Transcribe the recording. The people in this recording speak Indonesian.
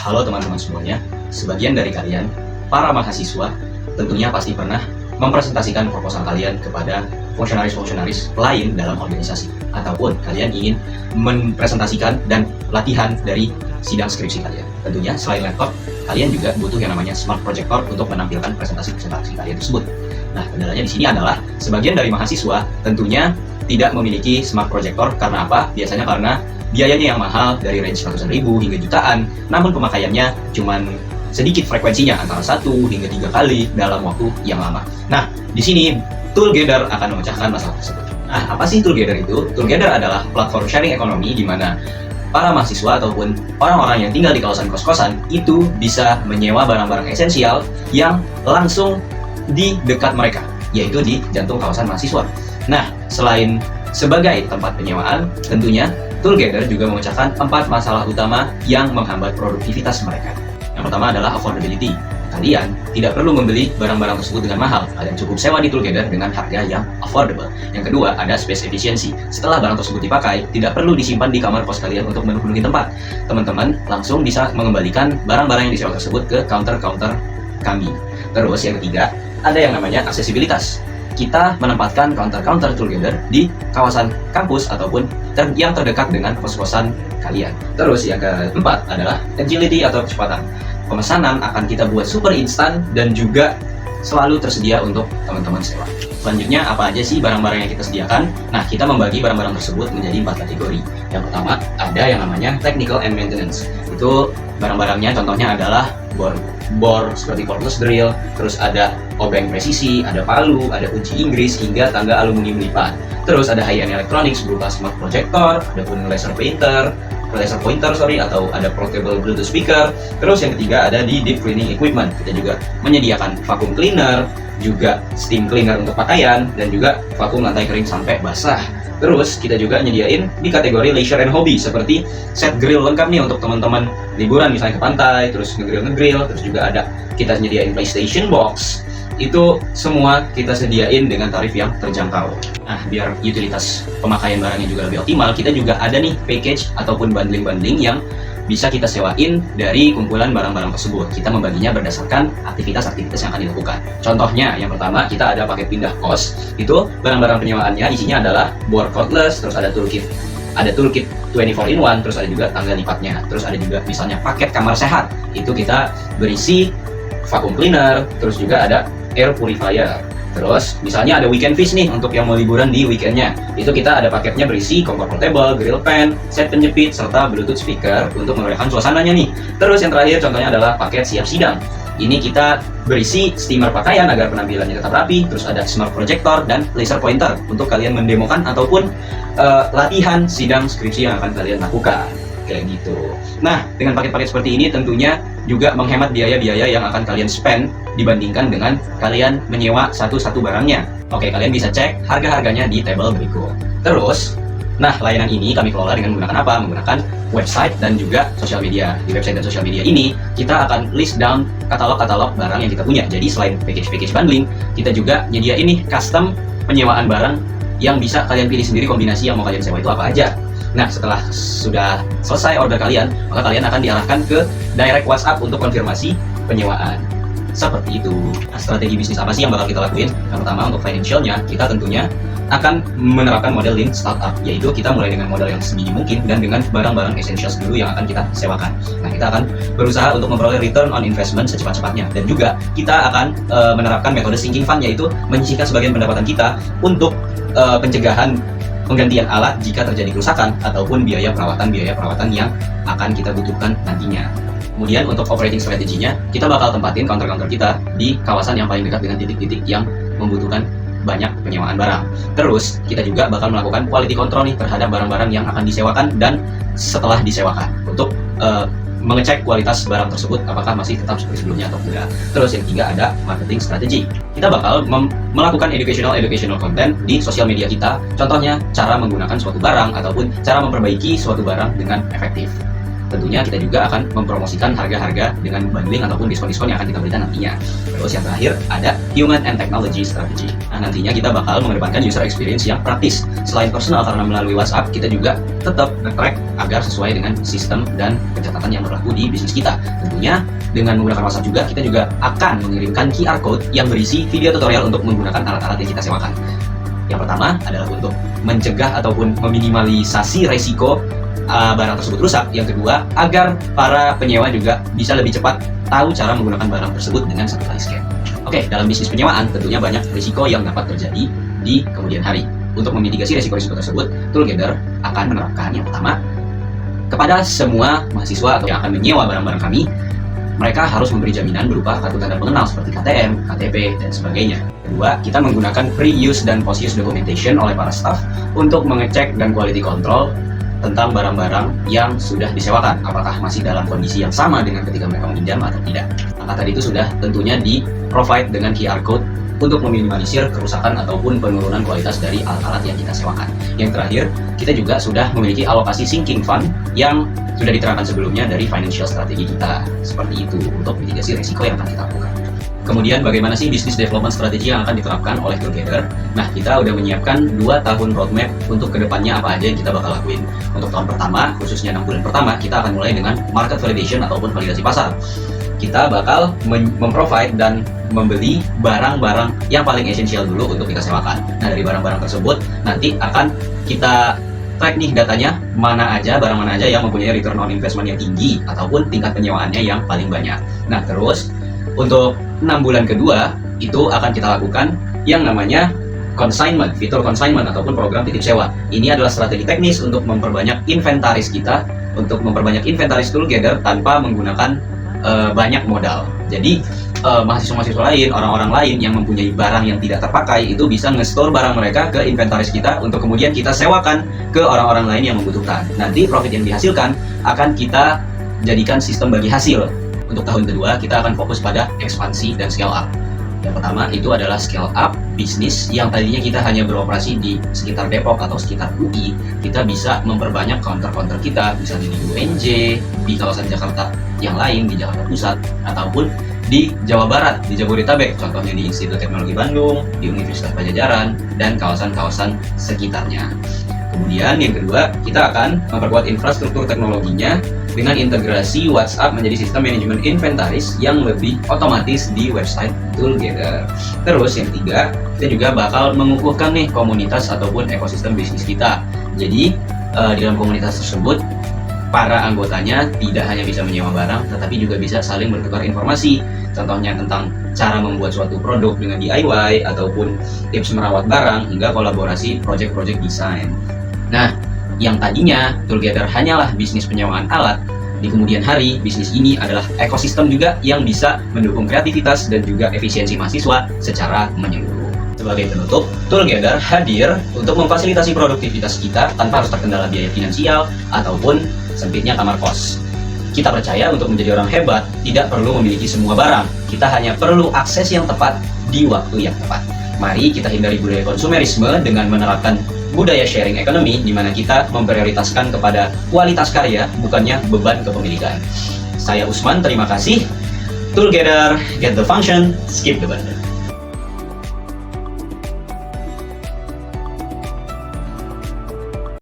Halo teman-teman semuanya, sebagian dari kalian, para mahasiswa, tentunya pasti pernah mempresentasikan proposal kalian kepada fungsionaris-fungsionaris lain dalam organisasi. Ataupun kalian ingin mempresentasikan dan latihan dari sidang skripsi kalian. Tentunya selain laptop, kalian juga butuh yang namanya smart projector untuk menampilkan presentasi-presentasi kalian tersebut. Nah, kendalanya di sini adalah sebagian dari mahasiswa tentunya tidak memiliki smart projector. Karena apa? Biasanya karena biayanya yang mahal, dari range ratusan ribu hingga jutaan, namun pemakaiannya cuman sedikit frekuensinya, antara 1 hingga 3 kali dalam waktu yang lama. Nah, di sini Toolgather akan memecahkan masalah tersebut. Nah, apa sih Toolgather itu? Toolgather adalah platform sharing ekonomi di mana para mahasiswa ataupun orang-orang yang tinggal di kawasan kos-kosan itu bisa menyewa barang-barang esensial yang langsung di dekat mereka, yaitu di jantung kawasan mahasiswa. Nah, selain sebagai tempat penyewaan, tentunya Toolgather juga memecahkan 4 masalah utama yang menghambat produktivitas mereka. Yang pertama adalah affordability. Kalian tidak perlu membeli barang-barang tersebut dengan mahal. Kalian cukup sewa di Toolgather dengan harga yang affordable. Yang kedua, ada space efficiency. Setelah barang tersebut dipakai, tidak perlu disimpan di kamar kos kalian untuk memenuhi tempat. Teman-teman langsung bisa mengembalikan barang-barang yang disewa tersebut ke counter-counter kami. Terus yang ketiga, ada yang namanya aksesibilitas. Kita menempatkan counter-counter Toolgather di kawasan kampus ataupun yang terdekat dengan kos-kosan kalian. Terus yang keempat adalah agility atau kecepatan. Pemesanan akan kita buat super instan dan juga selalu tersedia untuk teman-teman sewa. Selanjutnya, apa aja sih barang-barang yang kita sediakan? Nah, kita membagi barang-barang tersebut menjadi 4 kategori. Yang pertama, ada yang namanya technical and maintenance. Itu barang-barangnya contohnya adalah bor seperti cordless drill, terus ada obeng presisi, ada palu, ada kunci Inggris, hingga tangga aluminium lipat. Terus ada high-end electronics berupa smart projector, ada pun laser pointer atau ada portable Bluetooth speaker. Terus yang ketiga ada di deep cleaning equipment. Kita juga menyediakan vacuum cleaner, juga steam cleaner untuk pakaian, dan juga vakum lantai kering sampai basah. Terus kita juga nyediain di kategori leisure and hobby, seperti set grill lengkap nih untuk teman-teman liburan misalnya ke pantai, terus ngegrill, terus juga ada kita nyediain PlayStation box. Itu semua kita sediain dengan tarif yang terjangkau. Nah, biar utilitas pemakaian barangnya juga lebih optimal, kita juga ada nih package ataupun bundling-bundling yang bisa kita sewain dari kumpulan barang-barang tersebut. Kita membaginya berdasarkan aktivitas-aktivitas yang akan dilakukan. Contohnya, yang pertama kita ada paket pindah kos. Itu barang-barang penyewaannya isinya adalah bor cordless, terus ada toolkit 24 in 1, terus ada juga tangga lipatnya. Terus ada juga misalnya paket kamar sehat. Itu kita berisi vacuum cleaner, terus juga ada air purifier. Terus misalnya ada weekend fish nih untuk yang mau liburan di weekendnya. Itu kita ada paketnya berisi kompor portable, grill pan, set penjepit, serta Bluetooth speaker untuk memeriahkan suasananya nih. Terus yang terakhir contohnya adalah paket siap sidang. Ini kita berisi steamer pakaian agar penampilannya tetap rapi, terus ada smart projector dan laser pointer untuk kalian mendemokan ataupun latihan sidang skripsi yang akan kalian lakukan. Kayak gitu. Nah, dengan paket-paket seperti ini tentunya juga menghemat biaya-biaya yang akan kalian spend dibandingkan dengan kalian menyewa satu-satu barangnya. Oke, kalian bisa cek harga-harganya di tabel berikut. Terus, nah layanan ini kami kelola dengan menggunakan apa? Menggunakan website dan juga sosial media. Di website dan sosial media ini, kita akan list down katalog-katalog barang yang kita punya. Jadi selain package-package bundling, kita juga nyediain nih custom penyewaan barang yang bisa kalian pilih sendiri kombinasi yang mau kalian sewa itu apa aja. Nah, setelah sudah selesai order kalian, maka kalian akan diarahkan ke direct WhatsApp untuk konfirmasi penyewaan. Seperti itu. Nah, strategi bisnis apa sih yang bakal kita lakuin? Yang pertama, untuk financialnya, kita tentunya akan menerapkan model lean startup, yaitu kita mulai dengan modal yang sedini mungkin dan dengan barang-barang essentials dulu yang akan kita sewakan. Nah, kita akan berusaha untuk memperoleh return on investment secepat-cepatnya, dan juga kita akan menerapkan metode sinking fund, yaitu menyisihkan sebagian pendapatan kita untuk pencegahan penggantian alat jika terjadi kerusakan ataupun biaya perawatan yang akan kita butuhkan nantinya. Kemudian untuk operating strateginya, kita bakal tempatin counter-counter kita di kawasan yang paling dekat dengan titik-titik yang membutuhkan banyak penyewaan barang. Terus kita juga bakal melakukan quality control nih terhadap barang-barang yang akan disewakan dan setelah disewakan untuk mengecek kualitas barang tersebut apakah masih tetap seperti sebelumnya atau tidak. Terus yang ketiga ada marketing strategi. Kita bakal melakukan educational content di sosial media kita. Contohnya cara menggunakan suatu barang ataupun cara memperbaiki suatu barang dengan efektif. tentunya kita juga akan mempromosikan harga-harga dengan bundling ataupun diskon-diskon yang akan kita berikan nantinya. Terus yang terakhir ada Human and Technology Strategy. Nah, nantinya kita bakal mengedepankan user experience yang praktis. Selain personal, karena melalui WhatsApp kita juga tetap nge-track agar sesuai dengan sistem dan pencatatan yang berlaku di bisnis kita. Tentunya dengan menggunakan WhatsApp juga, kita juga akan mengirimkan QR Code yang berisi video tutorial untuk menggunakan alat-alat yang kita sewakan. Yang pertama adalah untuk mencegah ataupun meminimalisasi resiko barang tersebut rusak. Yang kedua, agar para penyewa juga bisa lebih cepat tahu cara menggunakan barang tersebut dengan satu kali scan. Oke, dalam bisnis penyewaan tentunya banyak risiko yang dapat terjadi di kemudian hari. Untuk memitigasi risiko-risiko tersebut, Toolgather akan menerapkan yang pertama, kepada semua mahasiswa atau yang akan menyewa barang-barang kami, mereka harus memberi jaminan berupa kartu tanda pengenal seperti KTM, KTP, dan sebagainya. Kedua, kita menggunakan pre-use dan post-use documentation oleh para staff untuk mengecek dan quality control tentang barang-barang yang sudah disewakan, apakah masih dalam kondisi yang sama dengan ketika mereka meminjam atau tidak. Angka tadi itu sudah tentunya di-provide dengan QR Code untuk meminimalisir kerusakan ataupun penurunan kualitas dari alat-alat yang kita sewakan. Yang terakhir, kita juga sudah memiliki alokasi sinking fund yang sudah diterapkan sebelumnya dari financial strategi kita. Seperti itu untuk mitigasi risiko yang akan kita lakukan. Kemudian bagaimana sih business development strategi yang akan diterapkan oleh Toolgather? Nah, kita udah menyiapkan 2 tahun roadmap untuk kedepannya apa aja yang kita bakal lakuin. Untuk tahun pertama, khususnya 6 bulan pertama, kita akan mulai dengan market validation ataupun validasi pasar. Kita bakal memprovide dan membeli barang-barang yang paling esensial dulu untuk kita sewakan. Nah, dari barang-barang tersebut nanti akan kita track nih datanya, barang mana aja yang mempunyai return on investment yang tinggi ataupun tingkat penyewaannya yang paling banyak. Nah, terus untuk 6 bulan kedua itu akan kita lakukan yang namanya consignment, fitur consignment ataupun program titip sewa. Ini adalah strategi teknis untuk memperbanyak inventaris kita, untuk memperbanyak inventaris Toolgather tanpa menggunakan banyak modal. Jadi mahasiswa-mahasiswa lain, orang-orang lain yang mempunyai barang yang tidak terpakai itu bisa nge-store barang mereka ke inventaris kita untuk kemudian kita sewakan ke orang-orang lain yang membutuhkan. Nanti profit yang dihasilkan akan kita jadikan sistem bagi hasil. Untuk tahun kedua kita akan fokus pada ekspansi dan scale up. Yang pertama itu adalah scale up bisnis yang tadinya kita hanya beroperasi di sekitar Depok atau sekitar UI. Kita bisa memperbanyak counter-counter kita, misalnya di UNJ, di kawasan Jakarta yang lain, di Jakarta Pusat, ataupun di Jawa Barat, di Jabodetabek, contohnya di Institut Teknologi Bandung, di Universitas Pajajaran, dan kawasan-kawasan sekitarnya. Kemudian yang kedua, kita akan memperkuat infrastruktur teknologinya dengan integrasi WhatsApp menjadi sistem manajemen inventaris yang lebih otomatis di website Toolgather. Terus yang ketiga, kita juga bakal mengukuhkan nih komunitas ataupun ekosistem bisnis kita. Jadi di dalam komunitas tersebut, para anggotanya tidak hanya bisa menyewa barang, tetapi juga bisa saling bertukar informasi. Contohnya tentang cara membuat suatu produk dengan DIY, ataupun tips merawat barang, hingga kolaborasi project-project desain. Nah, yang tadinya Toolgather hanyalah bisnis penyewaan alat, di kemudian hari bisnis ini adalah ekosistem juga yang bisa mendukung kreativitas dan juga efisiensi mahasiswa secara menyeluruh. Sebagai penutup, Toolgather hadir untuk memfasilitasi produktivitas kita tanpa harus terkendala biaya finansial ataupun sempitnya kamar kos. Kita percaya untuk menjadi orang hebat tidak perlu memiliki semua barang, kita hanya perlu akses yang tepat di waktu yang tepat. Mari kita hindari budaya konsumerisme dengan menerapkan budaya sharing economy di mana kita memprioritaskan kepada kualitas karya bukannya beban kepemilikan. Saya Usman, terima kasih. Toolgather, get the function, skip the bundle.